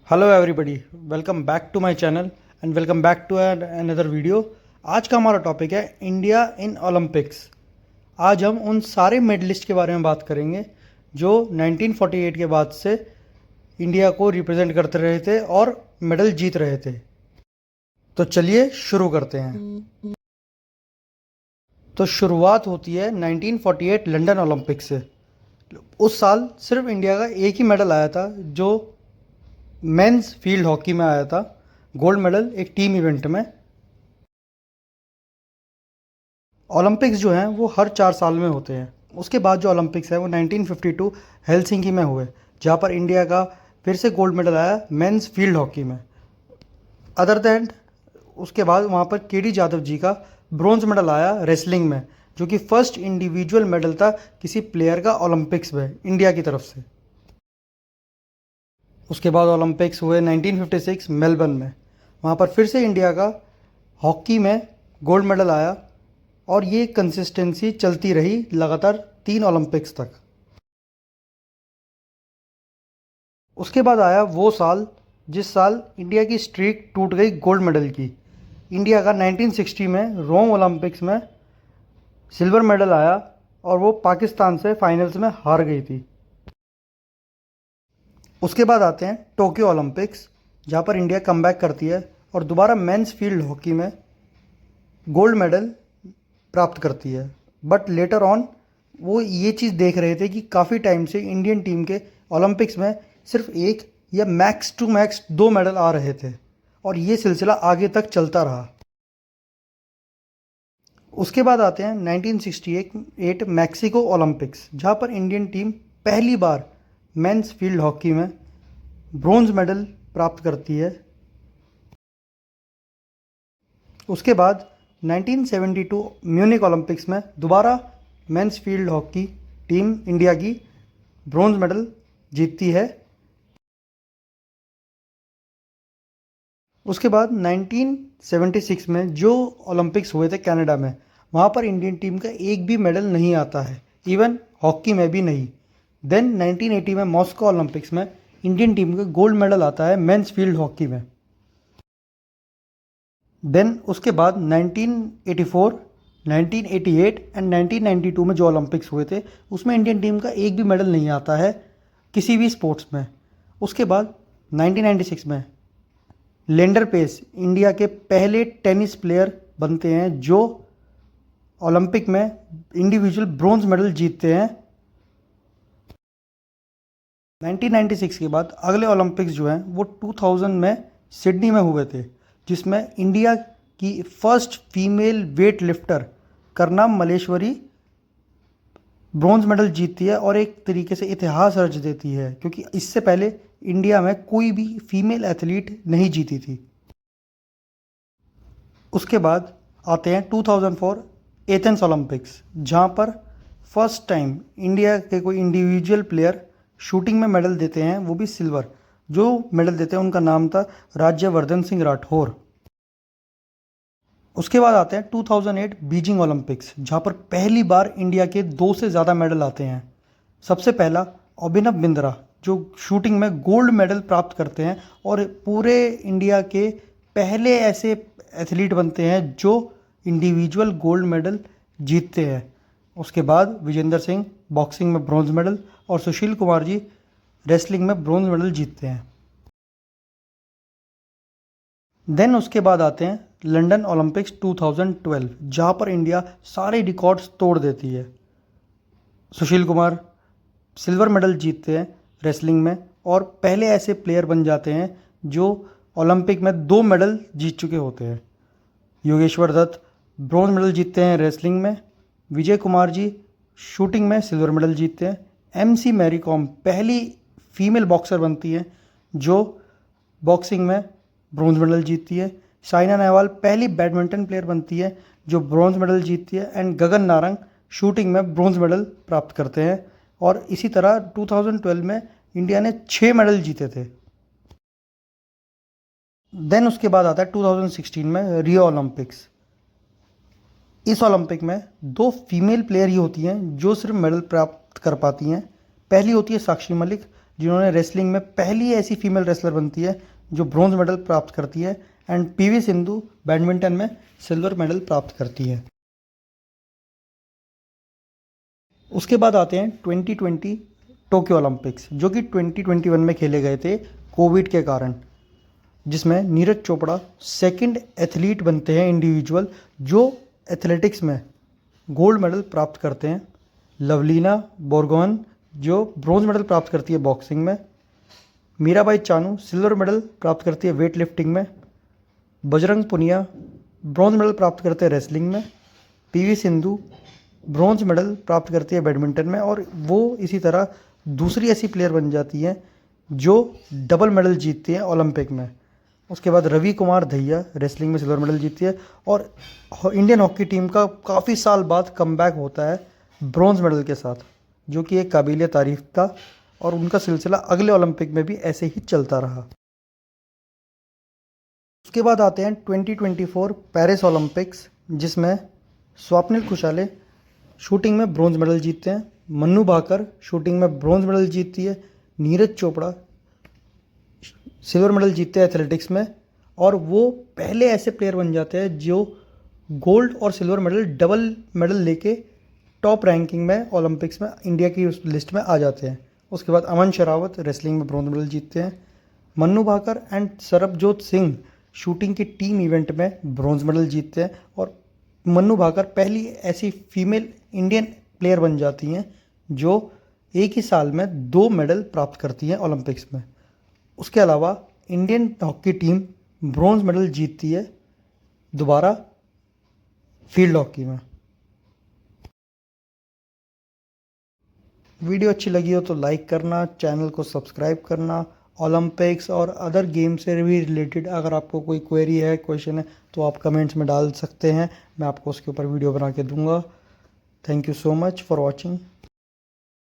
Hello everybody, welcome back to my channel and welcome back to another video. आज का हमारा topic है India in Olympics. आज हम उन सारे मेडलिस्ट के बारे में बात करेंगे जो 1948 के बाद से इंडिया को रिप्रेजेंट करते रहे थे और मेडल जीत रहे थे। तो चलिए शुरू करते हैं। तो शुरुआत होती है 1948 लंदन ओलंपिक से। उस साल सिर्फ इंडिया का एक ही मेडल आया था जो मेंस फील्ड हॉकी में आया था, गोल्ड मेडल एक टीम इवेंट में। ओलंपिक्स जो हैं वो हर 4 साल में होते हैं। उसके बाद जो ओलंपिक्स है वो 1952 हेलसिंकी में हुए, जहाँ पर इंडिया का फिर से गोल्ड मेडल आया मेंस फील्ड हॉकी में। अदर दैन उसके बाद वहाँ पर केडी जाधव जी का ब्रॉन्ज मेडल आया रेसलिंग में, जो कि फर्स्ट इंडिविजुअल मेडल था किसी प्लेयर का ओलंपिक्स में इंडिया की तरफ से। उसके बाद ओलंपिक्स हुए 1956 मेलबर्न में। वहाँ पर फिर से इंडिया का हॉकी में गोल्ड मेडल आया और ये कंसिस्टेंसी चलती रही लगातार 3 ओलंपिक्स तक। उसके बाद आया वो साल जिस साल इंडिया की स्ट्रीक टूट गई गोल्ड मेडल की। इंडिया का 1960 में रोम ओलंपिक्स में सिल्वर मेडल आया और वो पाकिस्तान से फाइनल्स में हार गई थी। उसके बाद आते हैं टोक्यो ओलंपिक्स, जहाँ पर इंडिया कमबैक करती है और दोबारा मेंस फील्ड हॉकी में गोल्ड मेडल प्राप्त करती है। बट लेटर ऑन वो ये चीज़ देख रहे थे कि काफ़ी टाइम से इंडियन टीम के ओलंपिक्स में सिर्फ एक या मैक्स टू मैक्स 2 मेडल आ रहे थे और ये सिलसिला आगे तक चलता रहा। उसके बाद आते हैं 1968 मैक्सिको ओलंपिक्स, जहाँ पर इंडियन टीम पहली बार मेंस फील्ड हॉकी में ब्रॉन्ज मेडल प्राप्त करती है। उसके बाद 1972 म्यूनिक ओलंपिक्स में दोबारा men's field hockey team India की ब्रॉन्ज मेडल जीतती है। उसके बाद 1976 में जो ओलंपिक्स हुए थे कनाडा में, वहाँ पर इंडियन टीम का एक भी मेडल नहीं आता है, इवन हॉकी में भी नहीं। देन 1980 में मॉस्को ओलंपिक्स में इंडियन टीम का गोल्ड मेडल आता है मेंस फील्ड हॉकी में। देन उसके बाद 1984, 1988 एंड 1992 में जो ओलंपिक्स हुए थे उसमें इंडियन टीम का एक भी मेडल नहीं आता है किसी भी स्पोर्ट्स में। उसके बाद 1996 में लेंडर पेस इंडिया के पहले टेनिस प्लेयर बनते हैं जो ओलंपिक में इंडिविजुअल ब्रॉन्ज मेडल जीतते हैं। 1996 के बाद अगले ओलंपिक्स जो हैं वो 2000 में सिडनी में हुए थे, जिसमें इंडिया की first female weight lifter Karnam Malleswari bronze medal जीतती है और एक तरीके से इतिहास रच देती है, क्योंकि इससे पहले इंडिया में कोई भी फीमेल एथलीट नहीं जीती थी। उसके बाद आते हैं 2004 एथेंस ओलंपिक्स, जहाँ पर फर्स्ट टाइम इंडिया के कोई इंडिविजुअल प्लेयर शूटिंग में मेडल देते हैं, वो भी सिल्वर। जो मेडल देते हैं उनका नाम था राज्यवर्धन सिंह राठौर। उसके बाद आते हैं 2008 बीजिंग ओलंपिक्स, जहाँ पर पहली बार इंडिया के 2 से ज़्यादा मेडल आते हैं। सबसे पहला अभिनव बिंद्रा जो शूटिंग में गोल्ड मेडल प्राप्त करते हैं और पूरे इंडिया के पहले ऐसे एथलीट बनते हैं जो इंडिविजुअल गोल्ड मेडल जीतते हैं। उसके बाद विजेंद्र सिंह बॉक्सिंग में ब्रॉन्ज मेडल और सुशील कुमार जी रेसलिंग में ब्रॉन्ज मेडल जीतते हैं। देन उसके बाद आते हैं लंदन ओलंपिक्स 2012, जहाँ पर इंडिया सारे रिकॉर्ड्स तोड़ देती है। सुशील कुमार सिल्वर मेडल जीतते हैं रेसलिंग में और पहले ऐसे प्लेयर बन जाते हैं जो ओलंपिक में 2 मेडल जीत चुके होते हैं। योगेश्वर दत्त ब्रॉन्ज मेडल जीतते हैं रेसलिंग में। विजय कुमार जी शूटिंग में सिल्वर मेडल जीतते हैं। MC मैरी कॉम पहली फीमेल बॉक्सर बनती है जो बॉक्सिंग में ब्रॉन्ज मेडल जीतती है। साइना नेहवाल पहली बैडमिंटन प्लेयर बनती है जो ब्रॉन्ज मेडल जीतती है। एंड गगन नारंग शूटिंग में ब्रॉन्ज मेडल प्राप्त करते हैं। और इसी तरह 2012 में इंडिया ने 6 मेडल जीते थे। देन उसके बाद आता है 2016 में रियो ओलंपिक्स। इस ओलंपिक में 2 फीमेल प्लेयर ही होती हैं जो सिर्फ मेडल प्राप्त कर पाती हैं। पहली होती है साक्षी मलिक जिन्होंने रेसलिंग में पहली ऐसी फीमेल रेसलर बनती है जो ब्रॉन्ज मेडल प्राप्त करती है। एंड पीवी सिंधु बैडमिंटन में सिल्वर मेडल प्राप्त करती है। उसके बाद आते हैं 2020 टोक्यो ओलंपिक्स, जो कि 2021 में खेले गए थे कोविड के कारण, जिसमें नीरज चोपड़ा सेकंड एथलीट बनते हैं इंडिविजुअल जो एथलेटिक्स में गोल्ड मेडल प्राप्त करते हैं। लवलीना बोरगोहन जो ब्रॉन्ज मेडल प्राप्त करती है बॉक्सिंग में। मीराबाई चानू सिल्वर मेडल प्राप्त करती है वेट लिफ्टिंग में। बजरंग पुनिया ब्रॉन्ज मेडल प्राप्त करते हैं रेसलिंग में। पीवी सिंधु ब्रॉन्ज मेडल प्राप्त करती है बैडमिंटन में, और वो इसी तरह दूसरी ऐसी प्लेयर बन जाती है जो डबल मेडल जीतती है ओलंपिक में। उसके बाद रवि कुमार दहिया रेसलिंग में सिल्वर मेडल जीतती है, और इंडियन हॉकी टीम का काफ़ी साल बाद कमबैक होता है ब्रॉन्ज मेडल के साथ, जो कि एक काबिल तारीफ था, और उनका सिलसिला अगले ओलंपिक में भी ऐसे ही चलता रहा। उसके बाद आते हैं 2024 पेरिस ओलंपिक्स, जिसमें स्वप्निल खुशाले शूटिंग में ब्रॉन्ज मेडल जीतते हैं। मन्नू भाकर शूटिंग में ब्रॉन्ज मेडल जीतती है। नीरज चोपड़ा सिल्वर मेडल जीतते हैं एथलेटिक्स में, और वो पहले ऐसे प्लेयर बन जाते हैं जो गोल्ड और सिल्वर मेडल डबल मेडल लेके टॉप रैंकिंग में ओलंपिक्स में इंडिया की उस लिस्ट में आ जाते हैं। उसके बाद अमन शरावत रेसलिंग में ब्रॉन्ज मेडल जीतते हैं। मन्नू भाकर एंड सरबजोत सिंह शूटिंग के टीम इवेंट में ब्रॉन्ज मेडल जीतते हैं, और मन्नू भाकर पहली ऐसी फीमेल इंडियन प्लेयर बन जाती हैं जो एक ही साल में 2 मेडल प्राप्त करती हैं ओलंपिक्स में। उसके अलावा Indian hockey team bronze medal जीतती है दोबारा फील्ड हॉकी में। वीडियो अच्छी लगी हो तो लाइक करना, चैनल को सब्सक्राइब करना। ओलंपिक्स और अदर गेम से भी रिलेटेड अगर आपको कोई क्वेरी है, क्वेश्चन है, तो आप कमेंट्स में डाल सकते हैं, मैं आपको उसके ऊपर वीडियो बना के दूंगा। Thank you so much for watching.